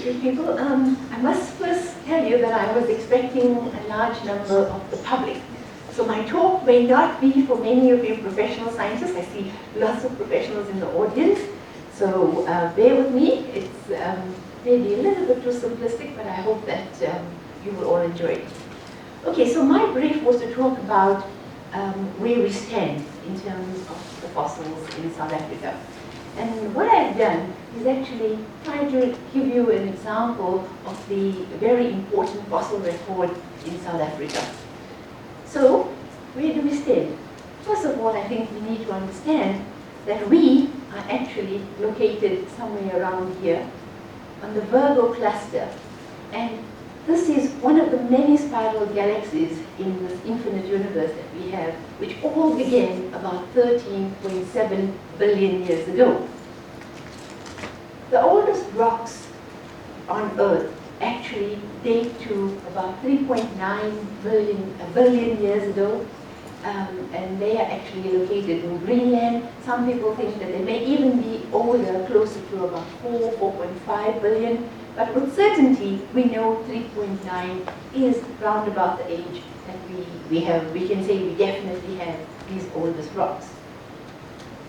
Good people, I must first tell you that I was expecting a large number of the public. So my talk may not be for many of you professional scientists. I see lots of professionals in the audience. So bear with me. It's maybe a little bit too simplistic, but I hope that you will all enjoy it. Okay, so my brief was to talk about where we stand in terms of the fossils in South Africa. And what I've done is actually try to give you an example of the very important fossil record in South Africa. So, where do we stand? First of all, I think we need to understand that we are actually located somewhere around here on the Virgo cluster. And this is one of the many spiral galaxies in this infinite universe that we have, which all began about 13.7 billion years ago. The oldest rocks on Earth actually date to about 3.9 billion years ago, and they are actually located in Greenland. Some people think that they may even be older, closer to about 4.5 billion. But with certainty, we know 3.9 is round about the age that we can say we definitely have these oldest rocks.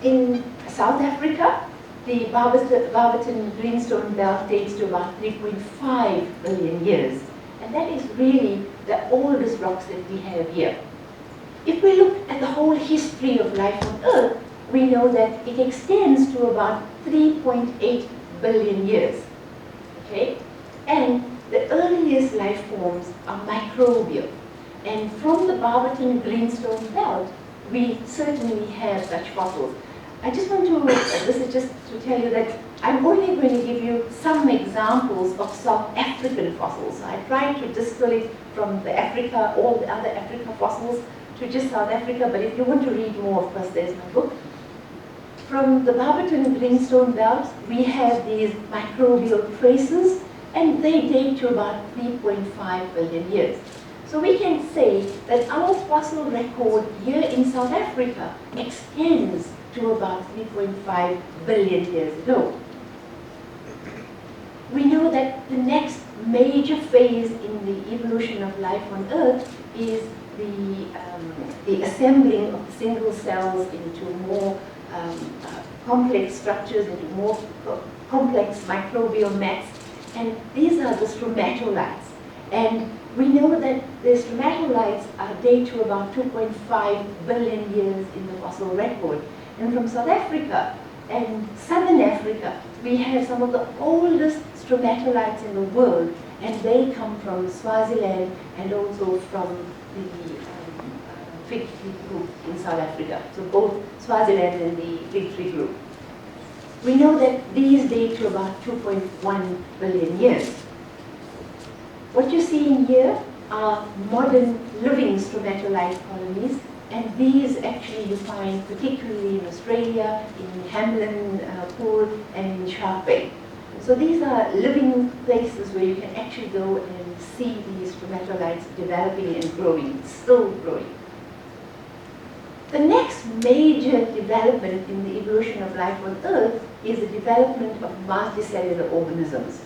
In South Africa, the Barberton Greenstone Belt dates to about 3.5 billion years. And that is really the oldest rocks that we have here. If we look at the whole history of life on Earth, we know that it extends to about 3.8 billion years. Okay? And the earliest life forms are microbial. And from the Barberton Greenstone Belt, we certainly have such fossils. I just want to, this is just to tell you that I'm only going to give you some examples of South African fossils. So I tried to distill it from the Africa, all the other Africa fossils, to just South Africa. But if you want to read more, of course, there's my book. From the Barberton Greenstone Belt, we have these microbial traces, and they date to about 3.5 billion years. So we can say that our fossil record here in South Africa extends to about 3.5 billion years ago. We know that the next major phase in the evolution of life on Earth is the assembling of single cells into more complex structures, into more complex microbial mats, and these are the stromatolites. And we know that the stromatolites date to about 2.5 billion years in the fossil record. And from South Africa and Southern Africa, we have some of the oldest stromatolites in the world, and they come from Swaziland and also from the Big Tree group in South Africa. So both Swaziland and the Big Tree group. We know that these date to about 2.1 billion years. What you're seeing here are modern living stromatolite colonies, and these actually you find particularly in Australia, in Hamlin Pool, and in Shark Bay. So these are living places where you can actually go and see these stromatolites developing and growing, still growing. The next major development in the evolution of life on Earth is the development of multicellular organisms.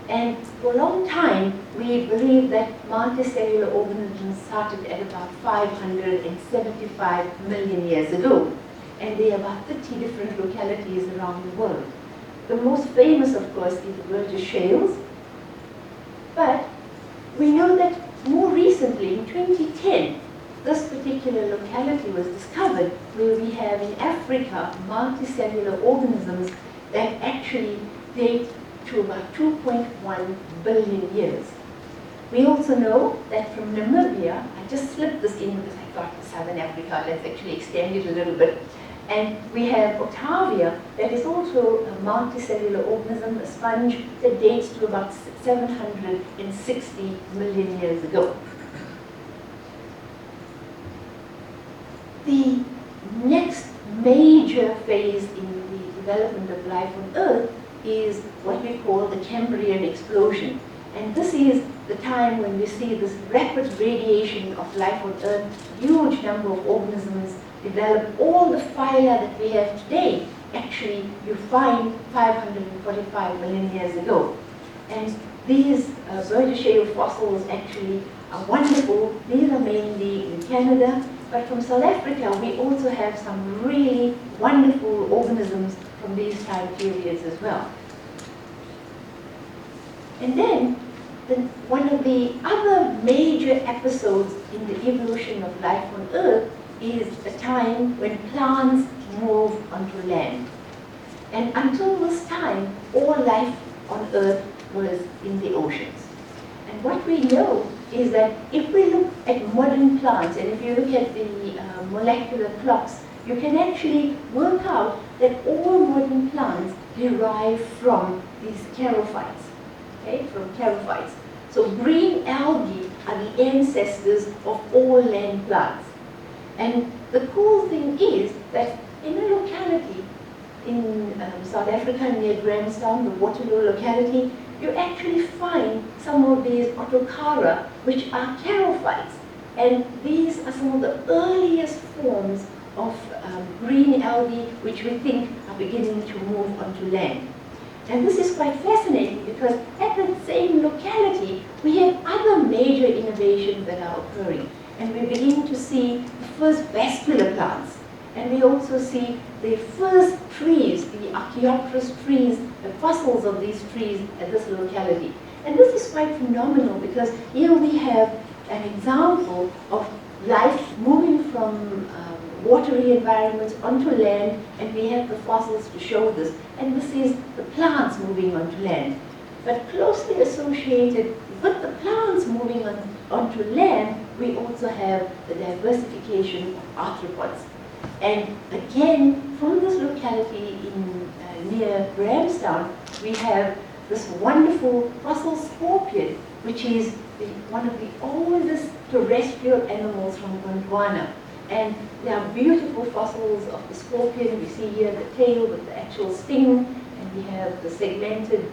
And for a long time, we believe that multicellular organisms started at about 575 million years ago. And there are about 30 different localities around the world. The most famous, of course, is the Burgess Shales. But we know that more recently, in 2010, this particular locality was discovered where we have in Africa multicellular organisms that actually date to about 2.1 billion years. We also know that from Namibia, I just slipped this in because I thought Southern Africa, let's actually extend it a little bit. And we have Octavia, that is also a multicellular organism, a sponge, that dates to about 760 million years ago. The next major phase in the development of life on Earth is what we call the Cambrian explosion. And this is the time when we see this rapid radiation of life on Earth, huge number of organisms develop. All the phyla that we have today, actually, you find 545 million years ago. And these Berger shale fossils actually are wonderful. These are mainly in Canada, but from South Africa we also have some really wonderful organisms from these time periods as well. And then, one of the other major episodes in the evolution of life on Earth is a time when plants move onto land. And until this time, all life on Earth was in the oceans. And what we know is that if we look at modern plants, and if you look at the molecular clocks, you can actually work out that all modern plants derive from these charophytes, okay, from charophytes. So green algae are the ancestors of all land plants. And the cool thing is that in a locality in South Africa near Grahamstown, the Waterloo locality, you actually find some of these Otocara, which are charophytes. And these are some of the earliest forms of green algae which we think are beginning to move onto land. And this is quite fascinating because at the same locality, we have other major innovations that are occurring. And we begin to see the first vascular plants. And we also see the first trees, the Archaeopteris trees, the fossils of these trees at this locality. And this is quite phenomenal because here we have an example of life moving from watery environments onto land, and we have the fossils to show this. And this is the plants moving onto land. But closely associated with the plants moving onto land, we also have the diversification of arthropods. And again, from this locality in near Grahamstown, we have this wonderful fossil scorpion, which is one of the oldest terrestrial animals from Gondwana. And there are beautiful fossils of the scorpion. We see here the tail with the actual sting, and we have the segmented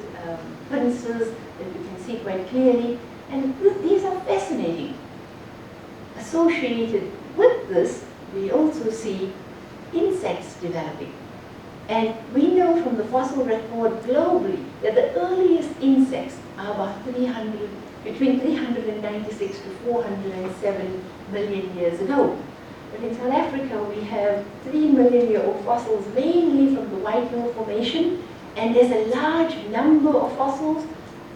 pincers that we can see quite clearly. And these are fascinating. Associated with this, we also see insects developing. And we know from the fossil record globally that the earliest insects are about between 396 to 407 million years ago. But in South Africa, we have 3-million-year-old fossils, mainly from the White Hill Formation, and there's a large number of fossils.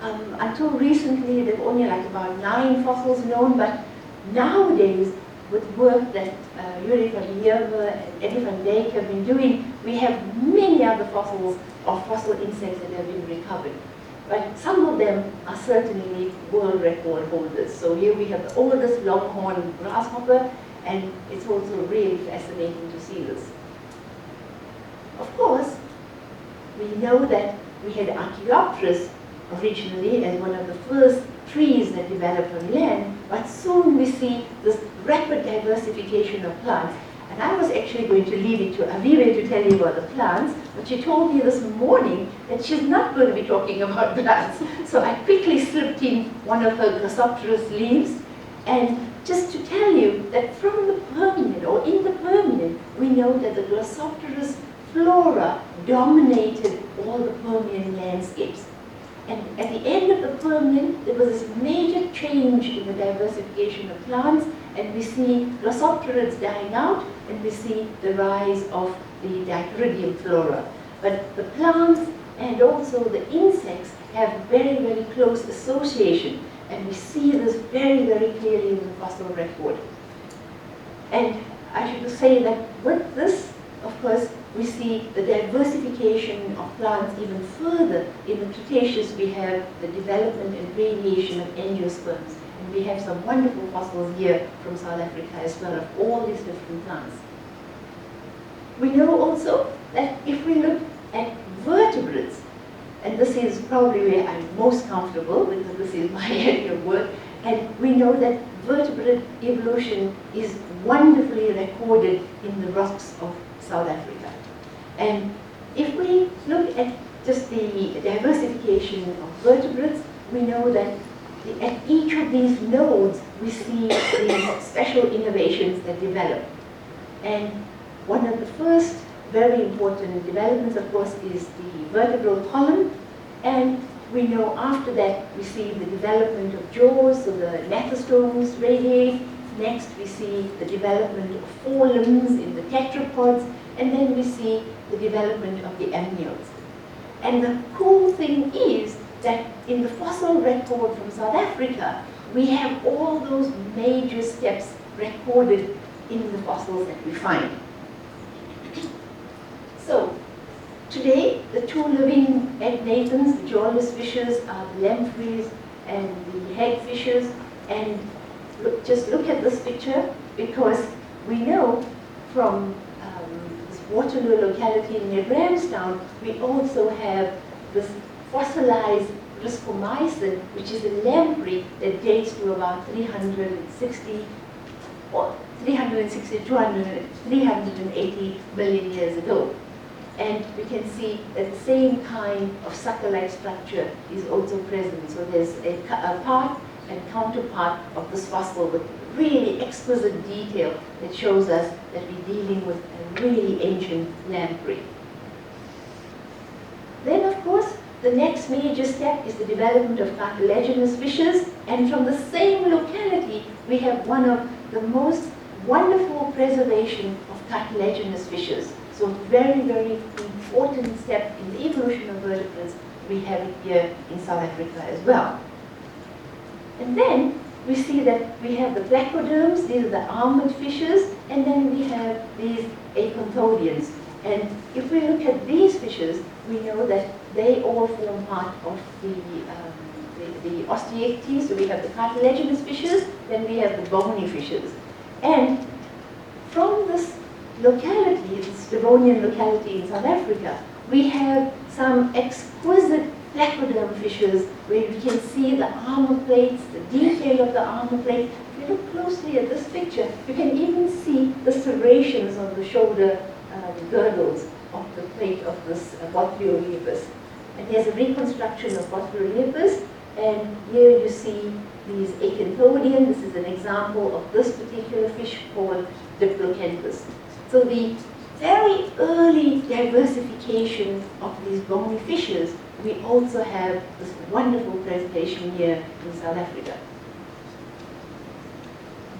Until recently, there were only like about 9 fossils known, but nowadays, with work that Yuri van Leeuwen and Eddie van Dijk have been doing, we have many other fossils of fossil insects that have been recovered. But some of them are certainly world record holders. So here we have the oldest longhorn grasshopper, and it's also really fascinating to see this. Of course, we know that we had Archaeopteris originally as one of the first trees that developed on land, but soon we see this rapid diversification of plants. And I was actually going to leave it to Avive to tell you about the plants, but she told me this morning that she's not going to be talking about plants. So I quickly slipped in one of her Glossopteris leaves, and just to tell you that from the Permian, or in the Permian, we know that the Glossopteris flora dominated all the Permian landscapes. And at the end of the Permian, there was this major change in the diversification of plants, and we see Glossopterids dying out, and we see the rise of the Dichoridium flora. But the plants and also the insects have very, very close association, and we see this very, very clearly in the fossil record. And I should say that with this, of course, we see the diversification of plants even further. In the Cretaceous, we have the development and radiation of angiosperms. And we have some wonderful fossils here from South Africa as well of all these different plants. We know also that if we look at vertebrates, and this is probably where I'm most comfortable because this is my area of work, and we know that vertebrate evolution is wonderfully recorded in the rocks of South Africa. And if we look at just the diversification of vertebrates, we know that at each of these nodes, we see these special innovations that develop. And one of the first very important developments, of course, is the vertebral column. And We know after that we see the development of jaws, so the gnathostomes radiate. Next we see the development of forelimbs in the tetrapods, and then we see the development of the amniotes. And the cool thing is that in the fossil record from South Africa, we have all those major steps recorded in the fossils that we find. So, today, the two living aggnatans, the jawless fishes, are the lampreys and the hagfishes. And just look at this picture, because we know from this Waterloo locality near Grahamstown, we also have this fossilized Riscomycin, which is a lamprey that dates to about 360 or 380 million years ago. And we can see that the same kind of sucker-like structure is also present. So there's a part and counterpart of this fossil with really exquisite detail that shows us that we're dealing with a really ancient lamprey. Then, of course, the next major step is the development of cartilaginous fishes, and from the same locality, we have one of the most wonderful preservation of cartilaginous fishes. So very, very important step in the evolution of vertebrates. We have it here in South Africa as well. And then we see that we have the placoderms, these are the armored fishes, and then we have these acanthodians. And if we look at these fishes, we know that they all form part of the osteichthyes. So we have the cartilaginous fishes, then we have the bony fishes. And from this locality, this Devonian locality in South Africa, we have some exquisite placoderm fishes where we can see the armor plates, the detail of the armor plate. If you look closely at this picture, you can even see the serrations on the shoulder girdles of the plate of this Bothriolipus. And there's a reconstruction of Bothriolipus, and here you see these acanthodian. This is an example of this particular fish called Diplocanthus. So the very early diversification of these bony fishes, we also have this wonderful presentation here in South Africa.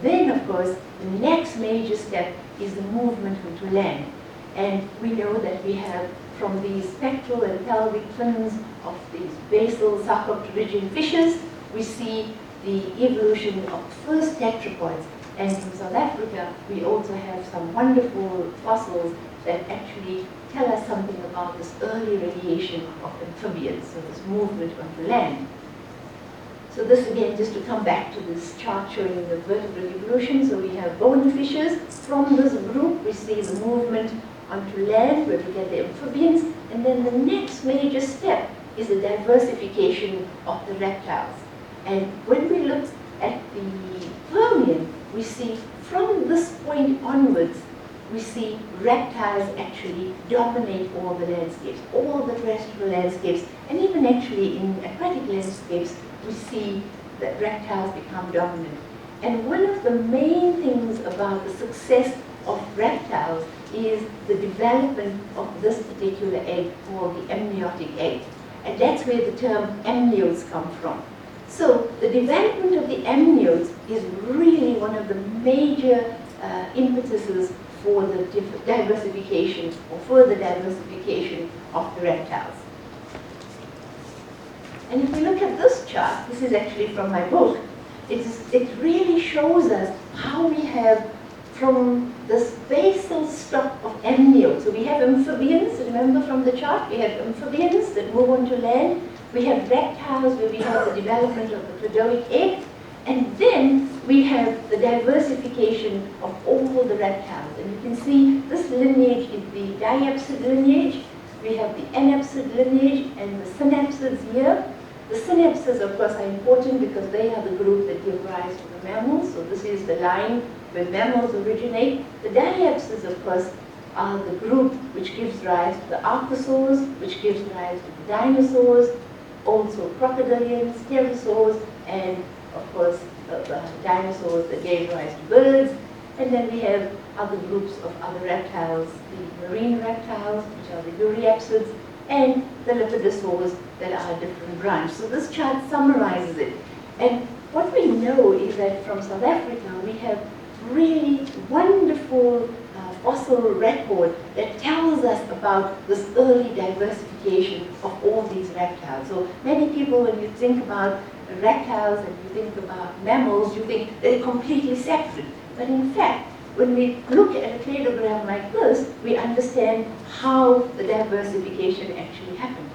Then, of course, the next major step is the movement onto land. And we know that we have from these pectoral and pelvic fins of these basal sarcopterygian fishes, we see the evolution of first tetrapods. And from South Africa, we also have some wonderful fossils that actually tell us something about this early radiation of amphibians, so this movement onto land. So this again, just to come back to this chart showing the vertebrate evolution. So we have bony fishes. From this group, we see the movement onto land, where we get the amphibians. And then the next major step is the diversification of the reptiles. And when we look at the Permian, we see from this point onwards, we see reptiles actually dominate all the landscapes, all the terrestrial landscapes, and even actually in aquatic landscapes, we see that reptiles become dominant. And one of the main things about the success of reptiles is the development of this particular egg called the amniotic egg. And that's where the term amniotes come from. So the development of the amniotes is really one of the major impetuses for the diversification or further diversification of the reptiles. And if we look at this chart, this is actually from my book, it really shows us how we have from this basal stock of amniotes. So we have amphibians, remember from the chart, we have amphibians that move onto land. We have reptiles where we have the development of the clodoic egg. And then we have the diversification of all the reptiles. And you can see this lineage is the diapsid lineage. We have the anapsid lineage and the synapsids here. The synapsids, of course, are important because they are the group that give rise to the mammals. So this is the line where mammals originate. The diapsids, of course, are the group which gives rise to the archosaurs, which gives rise to the dinosaurs, also crocodilians, pterosaurs, and of course dinosaurs that gave rise to birds. And then we have other groups of other reptiles, the marine reptiles, which are the euryapsids, and the lepidosaurs that are a different branch. So this chart summarizes it. And what we know is that from South Africa, we have really wonderful fossil record that tells us about this early diversification of all these reptiles. So many people, when you think about reptiles and you think about mammals, you think they're completely separate. But in fact, when we look at a cladogram like this, we understand how the diversification actually happened.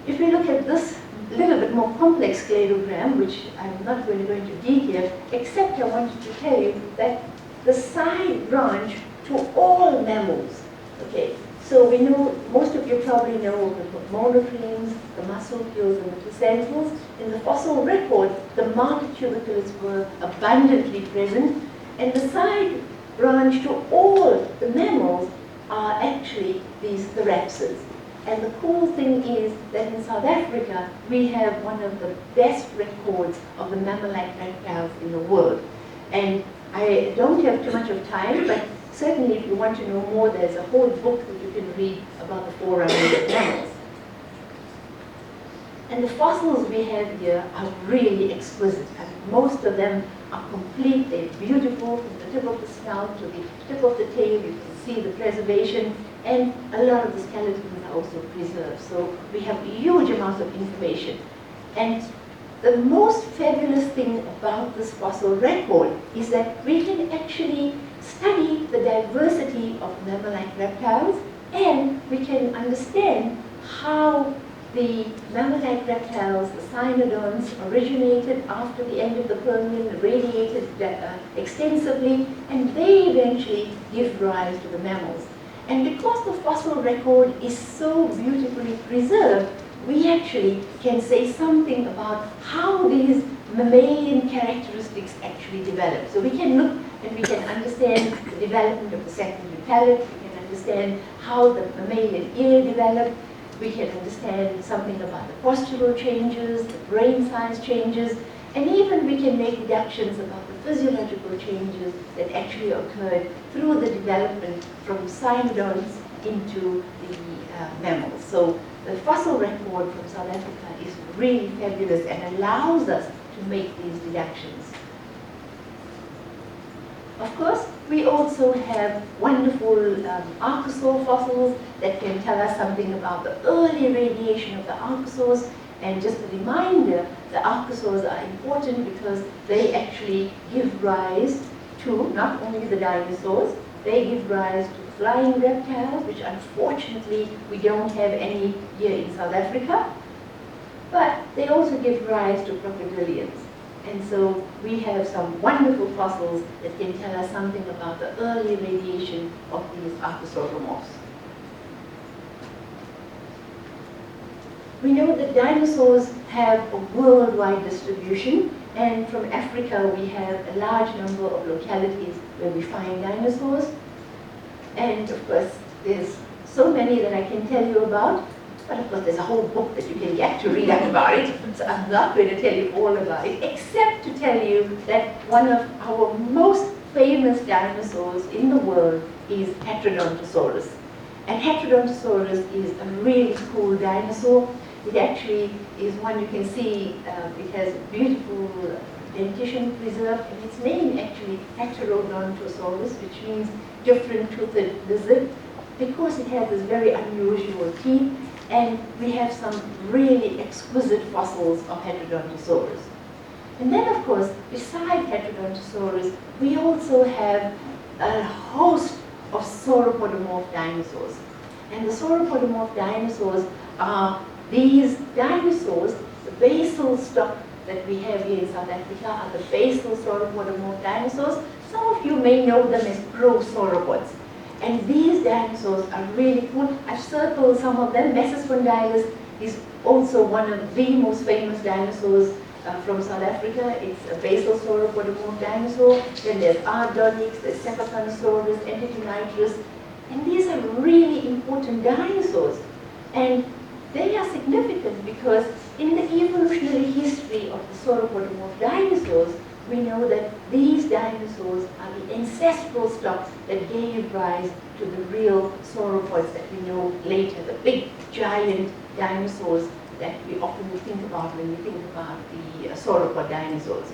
If we look at this little bit more complex cladogram, which I'm not going to go into detail, except I wanted to tell you that the side branch to all mammals. Okay, so we know, most of you probably know of the monotremes, the marsupials, and the placentals. In the fossil record, the multituberculates were abundantly present, and the side branch to all the mammals are actually the rhapsids. And the cool thing is that in South Africa, we have one of the best records of the mammal-like reptiles in the world. And I don't have too much of time, but certainly if you want to know more, there's a whole book that you can read about the forerunners of mammals. And the fossils we have here are really exquisite. I mean, most of them are complete, they're beautiful, from the tip of the snout to the tip of the tail. You can see the preservation, and a lot of the skeletons are also preserved. So we have huge amounts of information. And the most fabulous thing about this fossil record is that we can actually study the diversity of mammal-like reptiles, and we can understand how the mammal-like reptiles, the cynodonts, originated after the end of the Permian, radiated extensively, and they eventually give rise to the mammals. And because the fossil record is so beautifully preserved, we actually can say something about how these mammalian characteristics actually develop. So we can look and we can understand the development of the secondary palate, we can understand how the mammalian ear developed, we can understand something about the postural changes, the brain size changes, and even we can make deductions about the physiological changes that actually occurred through the development from cynodonts into the mammals. So the fossil record from South Africa is really fabulous and allows us to make these deductions. Of course, we also have wonderful archosaur fossils that can tell us something about the early radiation of the archosaurs. And just a reminder, the archosaurs are important because they actually give rise to not only the dinosaurs, they give rise to flying reptiles, which unfortunately we don't have any here in South Africa, but they also give rise to crocodilians. And so we have some wonderful fossils that can tell us something about the early radiation of these archosauromorphs. We know that dinosaurs have a worldwide distribution, and from Africa we have a large number of localities where we find dinosaurs. And of course, there's so many that I can tell you about, but of course there's a whole book that you can get to read up about it, so I'm not going to tell you all about it, except to tell you that one of our most famous dinosaurs in the world is Heterodontosaurus. And Heterodontosaurus is a really cool dinosaur. It actually is one you can see, it has beautiful dentition preserved, and its name actually Heterodontosaurus, which means different-toothed lizard, because it has this very unusual teeth, and we have some really exquisite fossils of Heterodontosaurus. And then, of course, beside Heterodontosaurus, we also have a host of sauropodomorph dinosaurs. And the sauropodomorph dinosaurs are these dinosaurs, the basal stock that we have here in South Africa are the basal sauropodomorph dinosaurs. Some of you may know them as prosauropods. And these dinosaurs are really cool. I've circled some of them. Mesospondylis is also one of the most famous dinosaurs from South Africa. It's a basal sauropodomorph dinosaur. Then there's Ardonyx, there's Cephalosaurus, Entitonicrus. And these are really important dinosaurs. And they are significant because in the evolutionary history of the sauropodomorph dinosaurs, we know that these dinosaurs are the ancestral stock that gave rise to the real sauropods that we know later, the big giant dinosaurs that we often think about when we think about the sauropod dinosaurs.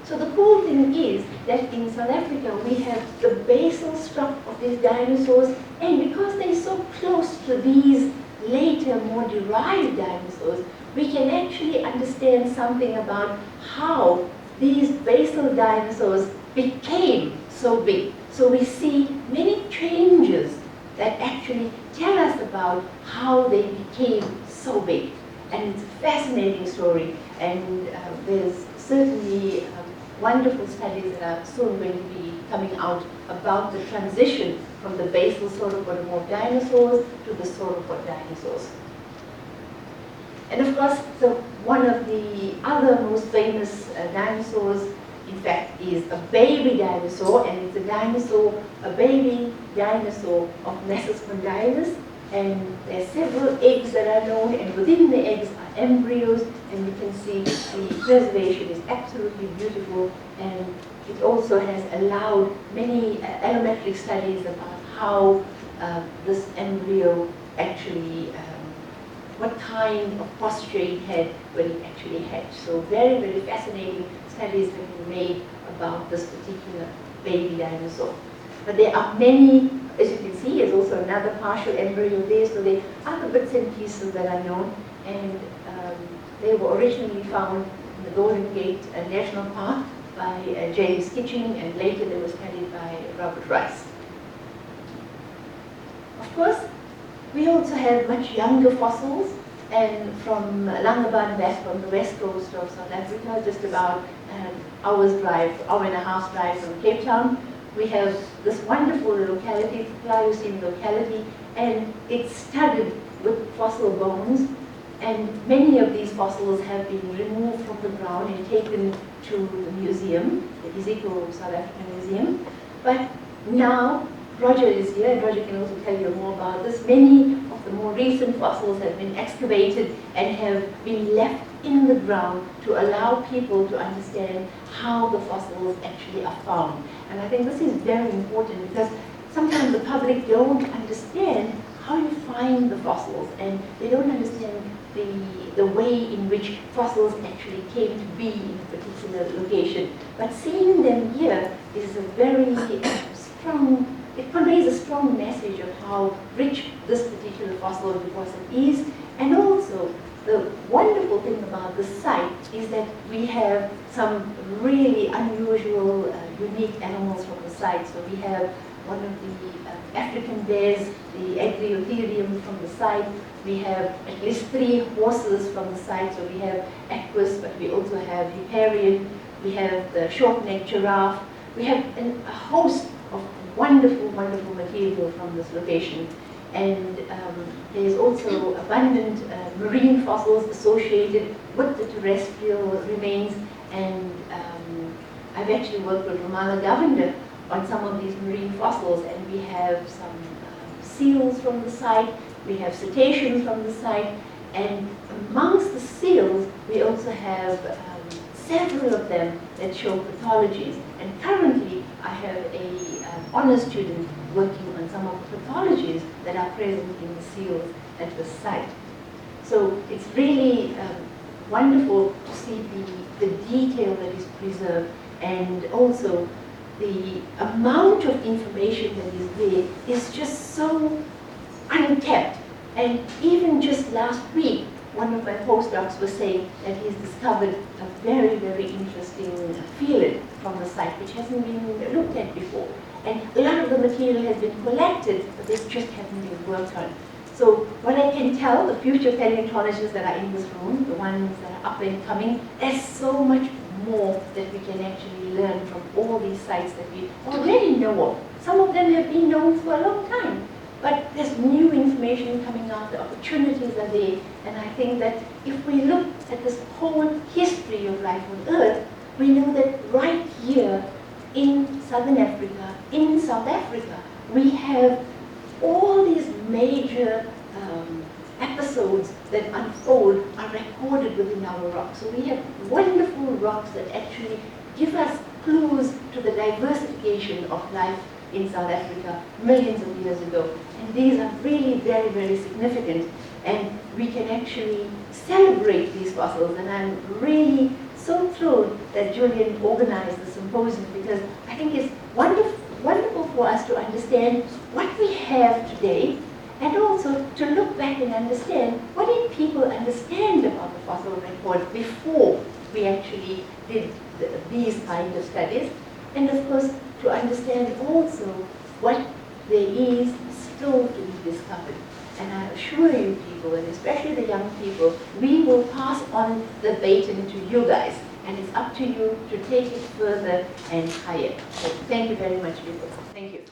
So the cool thing is that in South Africa we have the basal stock of these dinosaurs, and because they're so close to these later, more derived dinosaurs, we can actually understand something about how these basal dinosaurs became so big. So we see many changes that actually tell us about how they became so big. And it's a fascinating story, and there's certainly wonderful studies that are soon going to be coming out about the transition from the basal sauropodomorph dinosaurs to the sauropod dinosaurs. And of course, one of the other most famous dinosaurs, in fact, is a baby dinosaur, and it's a baby dinosaur of Mesospondylus. And there are several eggs that are known, and within the eggs are embryos, and you can see the preservation is absolutely beautiful, and it also has allowed many allometric studies about how this embryo actually, what kind of posture it had when it actually hatched. So very, very fascinating studies have been made about this particular baby dinosaur. But there are many, as you can see, there's also another partial embryo there, so there are other bits and pieces that are known, and they were originally found in the Golden Gate National Park by James Kitching, and later they were studied by Robert Rice. Of course, we also have much younger fossils, and from Langebaan back from the west coast of South Africa, just about an hour and a half drive from Cape Town, we have this wonderful locality, the Pliocene locality, and it's studded with fossil bones. And many of these fossils have been removed from the ground and taken to the museum, the Iziko South African Museum. But now, Roger is here, and Roger can also tell you more about this. Many of the more recent fossils have been excavated and have been left in the ground to allow people to understand how the fossils actually are found. And I think this is very important because sometimes the public don't understand how you find the fossils, and they don't understand the way in which fossils actually came to be in a particular location. But seeing them here is a very strong, it conveys a strong message of how rich this particular fossil deposit is. And also, the wonderful thing about this site is that we have some really unusual, unique animals from the site. So we have one of the African bears, the Agriotherium from the site. We have at least 3 horses from the site. So we have Equus, but we also have Hipparion. We have the short-necked giraffe. We have a host of wonderful, wonderful material from this location. And there's also abundant marine fossils associated with the terrestrial remains. And I've actually worked with Romala Govender on some of these marine fossils, and we have some seals from the site, we have cetaceans from the site, and amongst the seals, we also have several of them that show pathologies. And currently, I have an honor student working on some of the pathologies that are present in the seals at the site. So it's really wonderful to see the detail that is preserved, and also the amount of information that is there is just so untapped. And even just last week, one of my postdocs was saying that he's discovered a very, very interesting field from the site which hasn't been looked at before. And a lot of the material has been collected, but they just haven't been worked on. So what I can tell the future paleontologists that are in this room, the ones that are up and coming, there's so much more that we can actually learn from all these sites that we already know of. Some of them have been known for a long time, but there's new information coming out, the opportunities are there, and I think that if we look at this whole history of life on Earth, we know that right here in Southern Africa, in South Africa, we have all these major episodes that unfold are recorded within our rocks. So we have wonderful rocks that actually give us clues to the diversification of life in South Africa millions of years ago. And these are really very, very significant. And we can actually celebrate these fossils. And I'm really so thrilled that Julian organized the symposium, because I think it's wonderful for us to understand what we have today, and also to look back and understand what did people understand about the fossil record before we actually did these kind of studies, and of course to understand also what there is still to be discovered. And I assure you people, and especially the young people, we will pass on the baton to you guys, and it's up to you to take it further and higher. So thank you very much, people. Thank you.